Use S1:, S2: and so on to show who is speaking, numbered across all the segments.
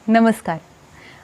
S1: नमस्कार.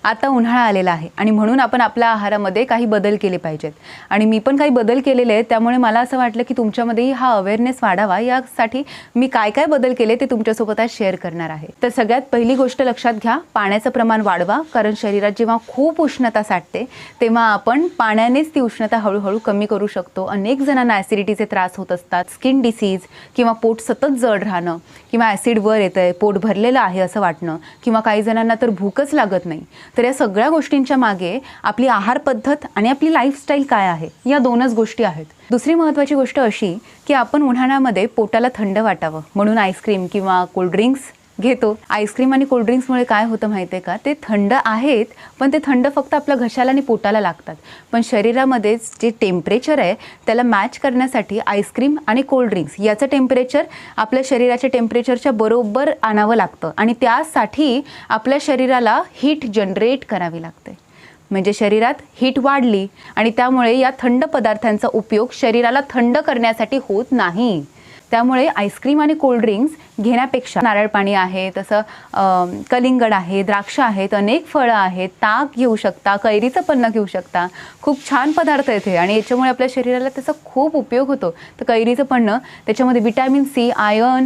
S1: आता उन्हाळा आलेला आहे आणि म्हणून आपण आपल्या आहारामध्ये काही बदल केले पाहिजेत आणि मी पण काही बदल केलेले आहेत. त्यामुळे मला असं वाटलं की तुमच्यामध्येही हा अवेअरनेस वाढावा, यासाठी मी काय काय बदल केले ते तुमच्यासोबत आज शेअर करणार आहे. तर सगळ्यात पहिली गोष्ट लक्षात घ्या, पाण्याचं प्रमाण वाढवा. कारण शरीरात जेव्हा खूप उष्णता साठते तेव्हा आपण पाण्यानेच ती उष्णता हळूहळू कमी करू शकतो. अनेक जणांना ॲसिडिटीचे त्रास होत असतात, स्किन डिसीज किंवा पोट सतत जड राहणं किंवा ॲसिड वर येतंय, पोट भरलेलं आहे असं वाटणं किंवा काही जणांना तर भूकच लागत नाही. तर या सगळ्या गोष्टींच्या मागे आपली आहार पद्धत आणि आपली लाईफस्टाईल काय आहे, या दोनच गोष्टी आहेत. दुसरी महत्त्वाची गोष्ट अशी की आपण उन्हाळ्यामध्ये पोटाला थंड वाटावं म्हणून आईस्क्रीम किंवा कोल्ड्रिंक्स घेतो. आईस्क्रीम आणि कोल्ड्रिंक्समुळे काय होतं माहिती आहे का, ते थंड आहेत पण ते थंड फक्त आपल्या घशाला आणि पोटाला लागतात. पण शरीरामध्ये जे टेम्परेचर आहे त्याला मॅच करण्यासाठी आईस्क्रीम आणि कोल्ड्रिंक्स याचं टेम्परेचर आपल्या शरीराच्या टेम्परेचरच्या बरोबर आणावं लागतं आणि त्यासाठी आपल्या शरीराला हीट जनरेट करावी लागते. म्हणजे शरीरात हीट वाढली आणि त्यामुळे या थंड पदार्थांचा उपयोग शरीराला थंड करण्यासाठी होत नाही. त्यामुळे आईस्क्रीम आणि कोल्ड्रिंक्स घेण्यापेक्षा नारळ पाणी आहे, तसं कलिंगड आहे, द्राक्ष आहेत, अनेक फळं आहेत, ताक घेऊ शकता, कैरीचं पन्नं घेऊ शकता. खूप छान पदार्थ आहेत हे आणि याच्यामुळे आपल्या शरीराला त्याचा खूप उपयोग होतो. तर कैरीचं पन्नं, त्याच्यामध्ये विटॅमिन सी, आयर्न,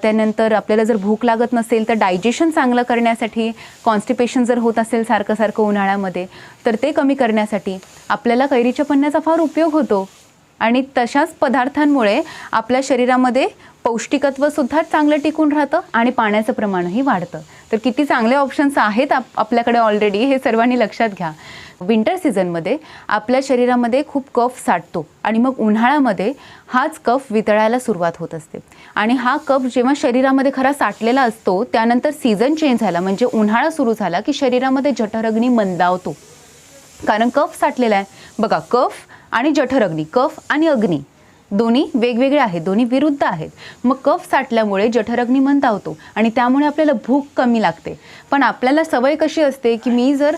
S1: त्यानंतर आपल्याला जर भूक लागत नसेल तर डायजेशन चांगलं करण्यासाठी, कॉन्स्टिपेशन जर होत असेल सारखं सारखं उन्हाळ्यामध्ये तर ते कमी करण्यासाठी आपल्याला कैरीच्या पन्न्याचा फार उपयोग होतो. आणि तशाच पदार्थांमुळे आपल्या शरीरामध्ये पौष्टिकत्वसुद्धा चांगलं टिकून राहतं आणि पाण्याचं प्रमाणही वाढतं. तर किती चांगले ऑप्शन्स आहेत आपल्याकडे ऑलरेडी, हे सर्वांनी लक्षात घ्या. विंटर सीझनमध्ये आपल्या शरीरामध्ये खूप कफ साठतो आणि मग उन्हाळ्यामध्ये हाच कफ वितळायला सुरुवात होत असते. आणि हा कफ जेव्हा शरीरामध्ये खरा साठलेला असतो त्यानंतर सीझन चेंज झाला म्हणजे उन्हाळा सुरू झाला की शरीरामध्ये जठरग्नी मंदावतो. कारण कफ साठलेला आहे. बघा, कफ आणि जठरग्नी, कफ आणि अग्नी दोन्ही वेगवेगळे आहेत, दोन्ही विरुद्ध आहेत. मग कफ साठल्यामुळे जठरग्नी मंदावतो आणि त्यामुळे आपल्याला भूक कमी लागते. पण आपल्याला सवय कशी असते की मी जर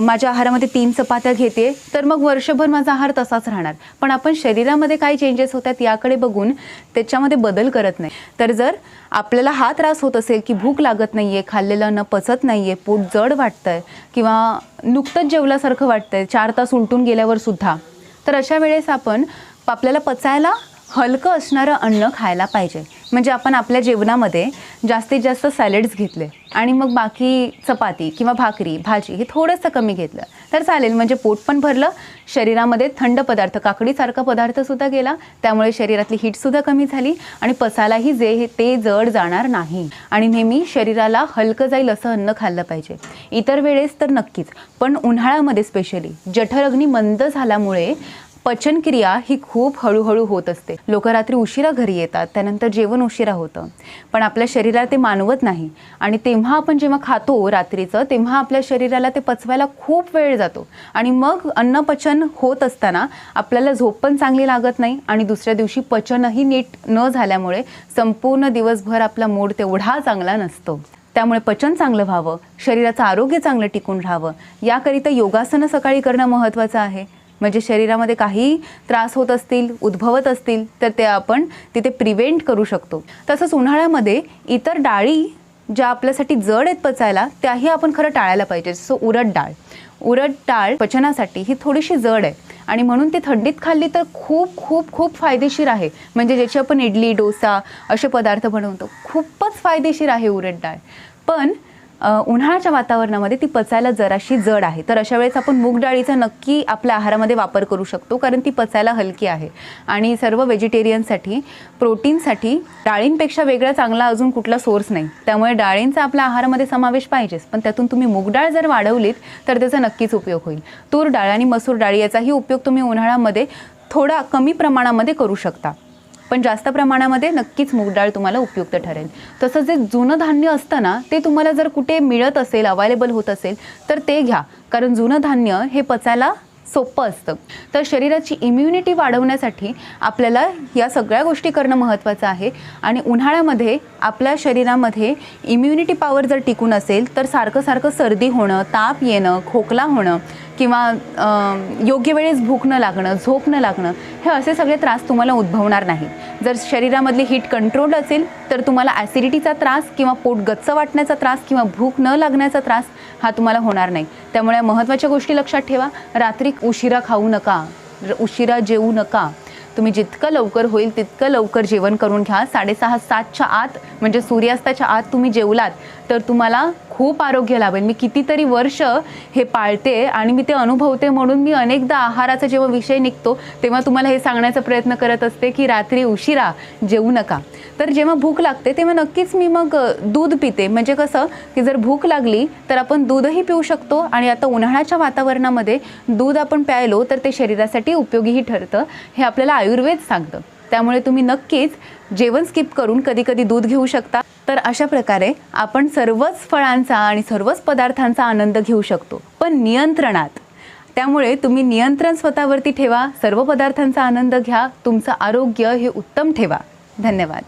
S1: माझ्या आहारामध्ये 3 चपात्या घेते तर मग वर्षभर माझा आहार तसाच राहणार. पण आपण शरीरामध्ये काय चेंजेस होतात याकडे बघून त्याच्यामध्ये बदल करत नाही. तर जर आपल्याला हा त्रास होत असेल की भूक लागत नाही आहे, खाल्लेलं अन्न पचत नाही आहे, पोट जड वाटतं आहे किंवा नुकतंच जेवल्यासारखं वाटतं आहे 4 तास उलटून गेल्यावर सुद्धा, तर अशा वेळेस आपण आपल्याला पचायला हलकं असणारं अन्न खायला पाहिजे. म्हणजे आपण आपल्या जेवणामध्ये जास्तीत जास्त सॅलड्स घेतले आणि मग बाकी चपाती किंवा भाकरी, भाजी हे थोडंसं कमी घेतलं तर चालेल. म्हणजे पोट पण भरलं, शरीरामध्ये थंड पदार्थ, काकडीसारखा पदार्थसुद्धा गेला, त्यामुळे शरीरातली हीटसुद्धा कमी झाली आणि पचायलाही ते जड जाणार नाही. आणि नेहमी शरीराला हलकं जाईल असं अन्न खाल्लं पाहिजे. इतर वेळेस तर नक्कीच, पण उन्हाळ्यामध्ये स्पेशली जठरग्नी मंद झाल्यामुळे पचनक्रिया ही खूप हळूहळू होत असते. लोक रात्री उशिरा घरी येतात, त्यानंतर जेवण उशिरा होतं, पण आपल्या शरीराला ते मानवत नाही. आणि तेव्हा आपण जेव्हा खातो रात्रीचं तेव्हा आपल्या शरीराला ते पचवायला खूप वेळ जातो आणि मग अन्नपचन होत असताना आपल्याला झोप पण चांगली लागत नाही आणि दुसऱ्या दिवशी पचनही नीट न झाल्यामुळे संपूर्ण दिवसभर आपला मूड तेवढा चांगला नसतो. त्यामुळे पचन चांगलं व्हावं, शरीराचं आरोग्य चांगलं टिकून राहावं याकरिता योगासनं सकाळी करणं महत्त्वाचं आहे. म्हणजे शरीरामध्ये काही त्रास होत असतील, उद्भवत असतील तर ते आपण तिथे प्रिव्हेंट करू शकतो. तसंच उन्हाळ्यामध्ये इतर डाळी ज्या आपल्यासाठी जड आहेत पचायला त्याही आपण खरं टाळायला पाहिजे. जसं उडद डाळ पचनासाठी ही थोडीशी जड आहे आणि म्हणून ती थंडीत खाल्ली तर खूप खूप खूप फायदेशीर आहे. म्हणजे ज्याची आपण इडली, डोसा असे पदार्थ बनवतो, खूपच फायदेशीर आहे उडद डाळ. पण उन्हाळ्याच्या वातावरणामध्ये ती पचायला जराशी जड आहे. तर अशा वेळेस आपण मूग डाळीचा नक्की आपल्या आहारामध्ये वापर करू शकतो कारण ती पचायला हलकी आहे. आणि सर्व व्हेजिटेरियनसाठी प्रोटीनसाठी डाळींपेक्षा वेगळा चांगला अजून कुठला सोर्स नाही. त्यामुळे डाळींचा आपल्या आहारामध्ये समावेश पाहिजेच, पण त्यातून तुम्ही मूग डाळ जर वाढवलीत तर त्याचा नक्कीच उपयोग होईल. तूर डाळ आणि मसूर डाळ याचाही उपयोग तुम्ही उन्हाळ्यामध्ये थोडा कमी प्रमाणामध्ये करू शकता, पण जास्त प्रमाणामध्ये नक्कीच मूग डाळ तुम्हाला उपयुक्त ठरेल. तसंच जे जुनं धान्य असतं ना ते तुम्हाला जर कुठे मिळत असेल, अवेलेबल होत असेल तर ते घ्या, कारण जुनं धान्य हे पचायला सोपं असतं. तर शरीराची इम्युनिटी वाढवण्यासाठी आपल्याला या सगळ्या गोष्टी करणं महत्त्वाचं आहे. आणि उन्हाळ्यामध्ये आपल्या शरीरामध्ये इम्युनिटी पॉवर जर टिकून असेल तर सारखं सारखं सर्दी होणं, ताप येणं, खोकला होणं किंवा योग्य वेळेस भूक न लागणं, झोप न लागणं हे असे सगळे त्रास तुम्हाला उद्भवणार नाही. जर शरीरामधली हीट कंट्रोल असेल तर तुम्हाला ॲसिडिटीचा त्रास किंवा पोट गच्च वाटण्याचा त्रास किंवा भूक न लागण्याचा त्रास हा तुम्हाला होणार नाही. त्यामुळे महत्त्वाच्या गोष्टी लक्षात ठेवा. रात्री उशिरा खाऊ नका, उशिरा जेवू नका. तुम्ही जितकं लवकर होईल तितकं लवकर जेवण करून घ्या. 6:30-7च्या आत म्हणजे सूर्यास्ताच्या आत तुम्ही जेवलात तर तुम्हाला खूप आरोग्य लाभेल. मी कितीतरी वर्ष हे पाळते आणि मी ते अनुभवते, म्हणून मी अनेकदा आहाराचा जेव्हा विषय निघतो तेव्हा तुम्हाला हे सांगण्याचा प्रयत्न करत असते की रात्री उशिरा जेवू नका. तर जेव्हा भूक लागते तेव्हा नक्कीच मी मग दूध पिते. म्हणजे कसं की जर भूक लागली तर आपण दूधही पिऊ शकतो आणि आता उन्हाळ्याच्या वातावरणामध्ये दूध आपण प्यायलो तर ते शरीरासाठी उपयोगीही ठरतं, हे आपल्याला आयुर्वेद सांगतं. त्यामुळे तुम्ही नक्कीच जेवण स्किप करून कधी कधी दूध घेऊ शकता. तर अशा प्रकारे आपण सर्वच फळांचा आणि सर्वच पदार्थांचा आनंद घेऊ शकतो, पण नियंत्रणात. त्यामुळे तुम्ही नियंत्रण स्वतःवरती ठेवा, सर्व पदार्थांचा आनंद घ्या, तुमचं आरोग्य हे उत्तम ठेवा. धन्यवाद.